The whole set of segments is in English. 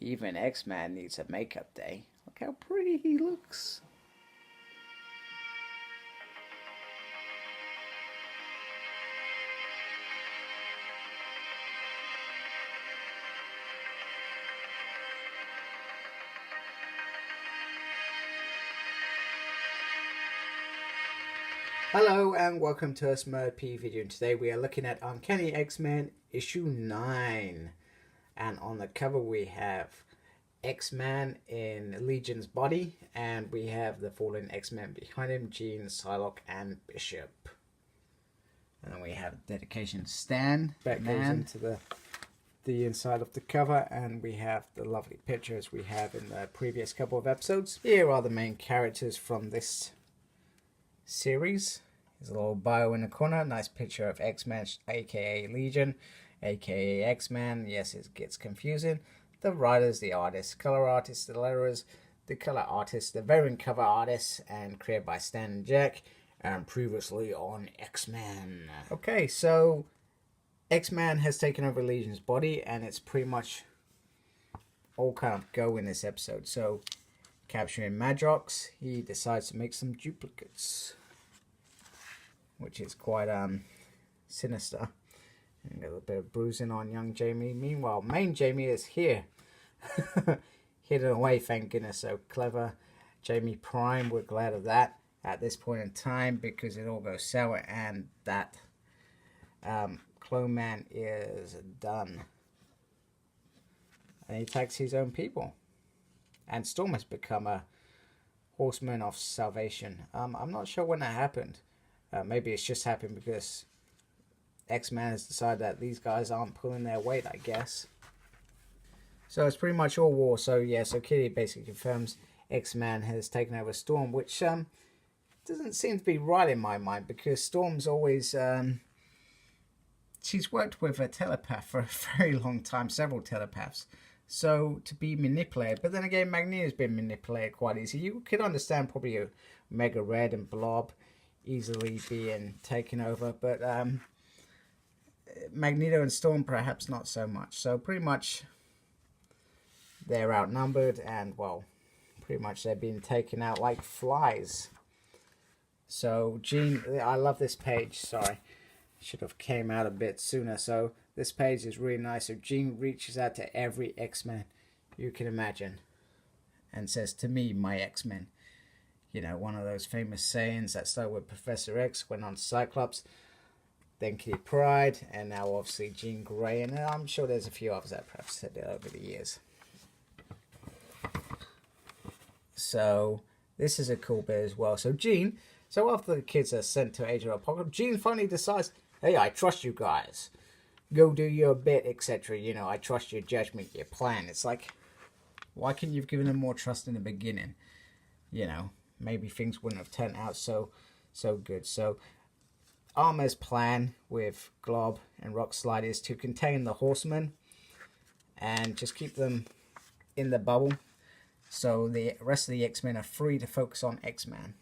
Even X-Man needs a makeup day. Look how pretty he looks. Hello and welcome to a Smurp video, and today we are looking at Uncanny X-Men issue 9, and on the cover we have X-Man in Legion's body, and we have the fallen X-Men behind him, Jean, Psylocke and Bishop. And then we have dedication Stan, that goes into the inside of the cover, and we have the lovely pictures we have in the previous couple of episodes. Here are the main characters from this series. There's a little bio in the corner, nice picture of X-Men, aka Legion, aka X-Man. Yes, it gets confusing. The writers, the artists, color artists, the letterers, the color artists, the variant cover artists, and created by Stan and Jack, and previously on X-Men. Okay, so X-Man has taken over Legion's body, and it's pretty much all kind of go in this episode. So, capturing Madrox, he decides to make some duplicates, which is quite sinister. And a little bit of bruising on young Jamie. Meanwhile, main Jamie is here. Hidden away, thank goodness. So clever. Jamie Prime, we're glad of that at this point in time, because it all goes sour and that Clone Man is done. And he attacks his own people. And Storm has become a horseman of salvation. I'm not sure when that happened. Maybe it's just happened because X-Man has decided that these guys aren't pulling their weight, I guess. So it's pretty much all war. So yeah, so Kitty basically confirms X-Man has taken over Storm, which doesn't seem to be right in my mind, because Storm's always... she's worked with a telepath for a very long time, several telepaths. So to be manipulated, but then again, Magneto's been manipulated quite easy. You could understand probably a Mega Red and Blob easily being taken over, but Magneto and Storm perhaps not so much. So pretty much they're outnumbered, and well, pretty much they're being taken out like flies. So Jean, I love this page. Sorry, should have came out a bit sooner. So this page is really nice. So Jean reaches out to every X-Men you can imagine and says, "To me, my X-Men." You know, one of those famous sayings that started with Professor X, went on to Cyclops, then Kitty Pryde, and now obviously Jean Grey. And I'm sure there's a few others that perhaps said it over the years. So this is a cool bit as well. So Jean, so after the kids are sent to Age of Apocalypse, Jean finally decides, hey, I trust you guys. Go do your bit, etc. You know, I trust your judgment, your plan. It's like, why couldn't you have given them more trust in the beginning? You know, maybe things wouldn't have turned out so good. So Armor's plan with Glob and Rockslide is to contain the Horsemen and just keep them in the bubble, so the rest of the X-Men are free to focus on X-Man.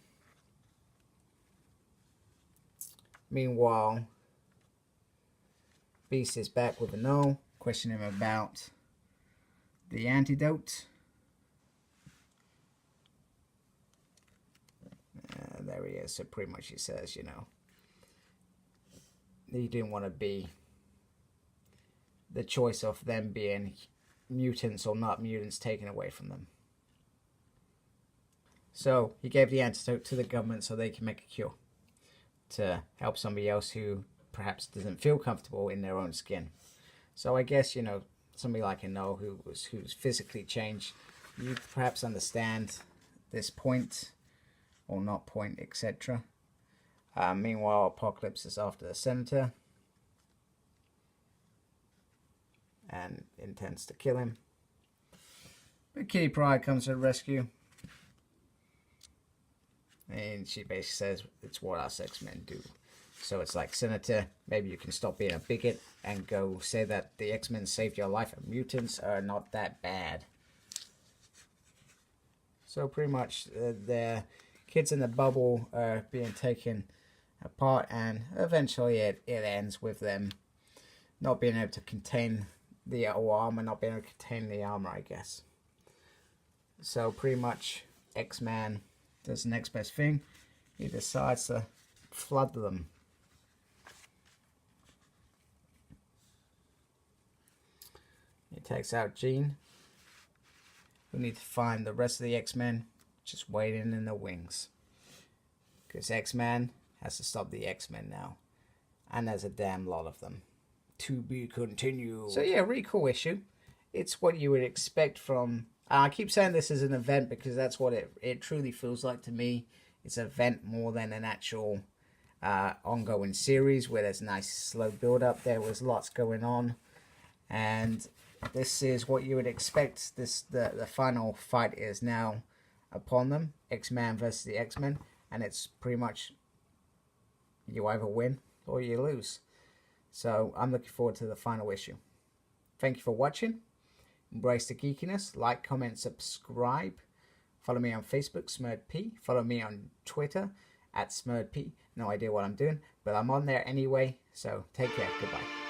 Meanwhile, Beast is back with a no, questioning him about the antidote. There he is. So pretty much he says, you know, he didn't want to be the choice of them being mutants or not mutants taken away from them. So he gave the antidote to the government so they can make a cure to help somebody else who perhaps doesn't feel comfortable in their own skin. So I guess, you know, somebody like a No who's physically changed, you perhaps understand this point or not point, etc. Meanwhile, Apocalypse is after the Senator and intends to kill him. But Kitty Pryde comes to the rescue, and she basically says it's what us X-Men do. So it's like, Senator, maybe you can stop being a bigot and go say that the X-Men saved your life and mutants are not that bad. So pretty much the kids in the bubble are being taken apart, and eventually it ends with them not being able to contain the armor not being able to contain the armor, I guess. So pretty much X-Man does the next best thing. He decides to flood them. He takes out Jean. We need to find the rest of the X-Men just waiting in the wings. Because X-Man has to stop the X-Men now. And there's a damn lot of them. To be continued. So yeah, really cool issue. It's what you would expect from... I keep saying this is an event because that's what it truly feels like to me. It's an event more than an actual ongoing series where there's a nice slow build-up. There was lots going on. And this is what you would expect. The final fight is now upon them. X-Man versus the X-Men. And it's pretty much you either win or you lose. So I'm looking forward to the final issue. Thank you for watching. Embrace the geekiness. Like, comment, subscribe. Follow me on Facebook, SmurredP. Follow me on Twitter, @SmurredP. No idea what I'm doing, but I'm on there anyway. So take care. Goodbye.